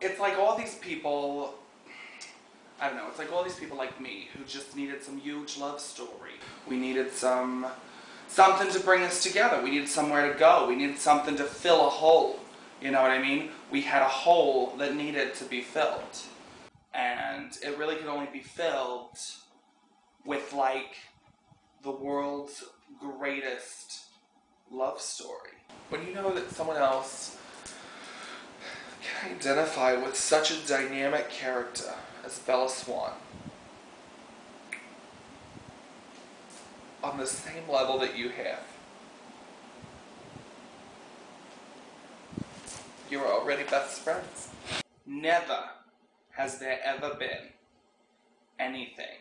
It's like all these people, I don't know, it's like all these people like me who just needed some huge love story. We needed something to bring us together. We needed somewhere to go. We needed something to fill a hole. You know what I mean? We had a hole that needed to be filled. And it really could only be filled with, like, the world's greatest love story. When you know that someone else can identify with such a dynamic character as Bella Swan on the same level that you have, you're already best friends. Never has there ever been anything,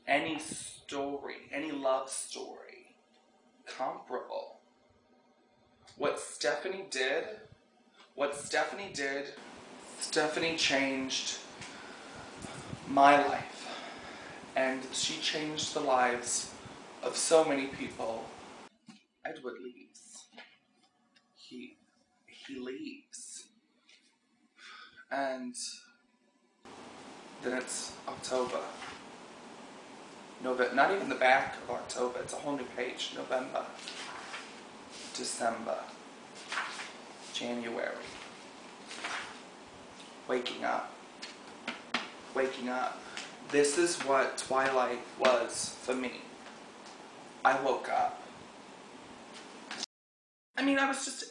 any story, any love story comparable. What Stephanie did, Stephanie changed my life, and she changed the lives of so many people. Edward leaves. He leaves. And then it's October. November, not even the back of October, it's a whole new page. November, December, January. Waking up. This is what Twilight was for me. I woke up. I mean, I was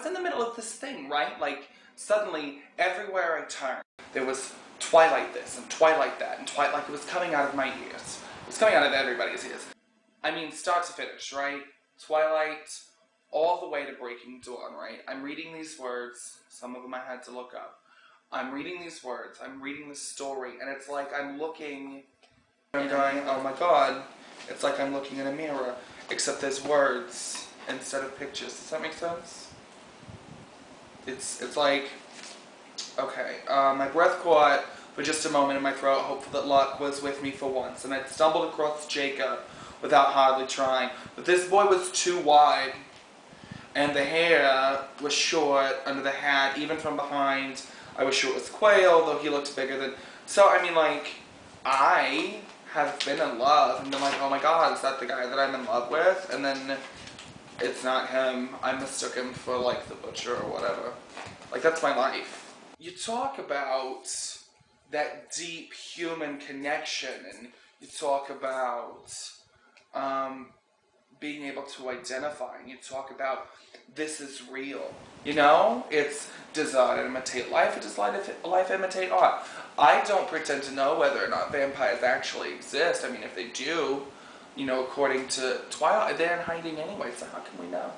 in the middle of this thing, right? Like, suddenly, everywhere I turned, there was Twilight this and Twilight that, and Twilight, like, it was coming out of my ears. It was coming out of everybody's ears. I mean, start to finish, right? Twilight, all the way to Breaking Dawn, right? I'm reading these words, some of them I had to look up. I'm reading these words, I'm reading the story, and it's like I'm looking, I'm going, oh my god, it's like I'm looking in a mirror, except there's words instead of pictures. Does that make sense? It's like, okay, my breath caught for just a moment in my throat, hopeful that luck was with me for once, and I'd stumbled across Jacob without hardly trying. But this boy was too wide, and the hair was short under the hat, even from behind. I was short as quail, though he looked bigger than... So, I mean, like, I have been in love, and been like, oh my god, is that the guy that I'm in love with? And then it's not him. I mistook him for, like, the butcher or whatever. Like, that's my life. You talk about that deep human connection, and you talk about being able to identify, and you talk about this is real. You know? It's, does art imitate life, or does life imitate art? I don't pretend to know whether or not vampires actually exist. I mean, if they do, you know, according to Twilight, they're in hiding anyway, so how can we know?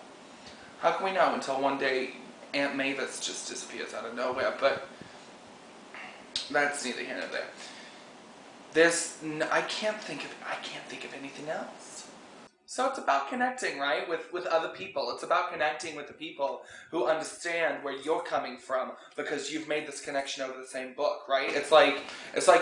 How can we know until one day Aunt Mavis just disappears out of nowhere? But that's neither here nor there. I can't think of anything else. So it's about connecting, right, with other people. It's about connecting with the people who understand where you're coming from because you've made this connection over the same book, right? It's like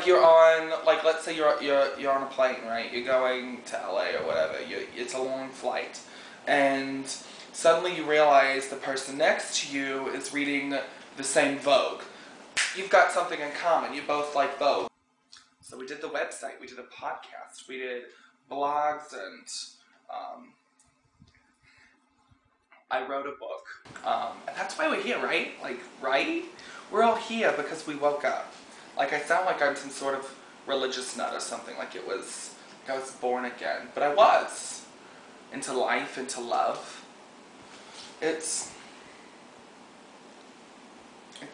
you're on, like, let's say you're on a plane, right? You're going to LA or whatever. It's a long flight, and suddenly you realize the person next to you is reading the same Vogue. You've got something in common. You both like Vogue. So we did the website. We did a podcast. We did blogs, and I wrote a book. And that's why we're here, right? Like, right? We're all here because we woke up. Like, I sound like I'm some sort of religious nut or something, like I was born again. But I was. Into life, into love. It's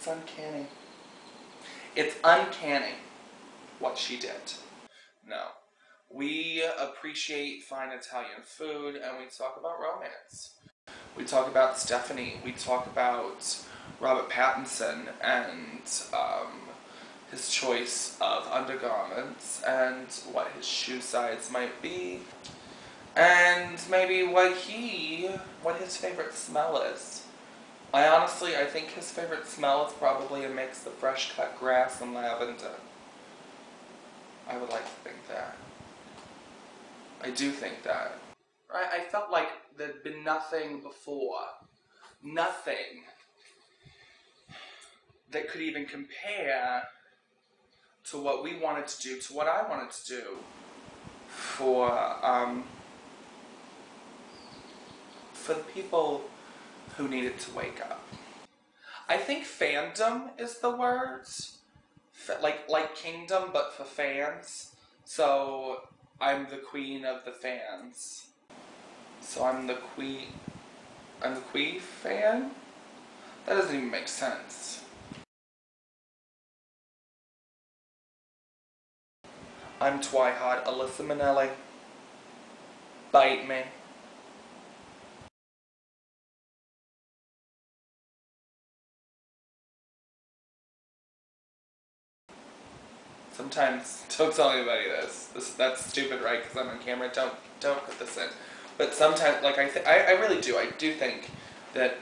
uncanny. It's uncanny what she did. No. We appreciate fine Italian food, and we talk about romance. We talk about Stephanie. We talk about Robert Pattinson and his choice of undergarments and what his shoe size might be, and maybe what his favorite smell is. I think his favorite smell is probably a mix of fresh cut grass and lavender. I would like to think that. I do think that. Right? I felt like there'd been nothing before. Nothing that could even compare to what we wanted to do, to what I wanted to do for the people who needed to wake up. I think fandom is the word. Like kingdom, but for fans. So I'm the queen of the fans. So I'm the queen fan? That doesn't even make sense. I'm Twihard, Alissa Manelli. Bite me. Sometimes, don't tell anybody that's stupid, right? Because I'm on camera. Don't put this in. But sometimes, like I really do. I do think that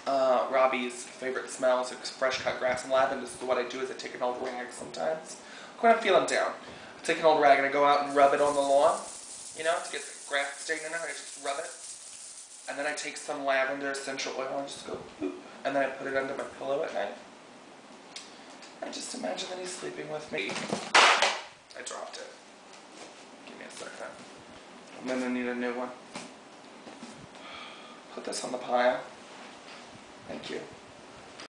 Robbie's favorite smells are fresh cut grass and lavender. So what I do is I take an old rag sometimes. When I'm feeling down, I take an old rag and I go out and rub it on the lawn. You know, to get the grass stain in there. I just rub it, and then I take some lavender essential oil and just go, boop, and then I put it under my pillow at night. I just imagine that he's sleeping with me. I dropped it. Give me a second. I'm gonna need a new one. Put this on the pile. Thank you.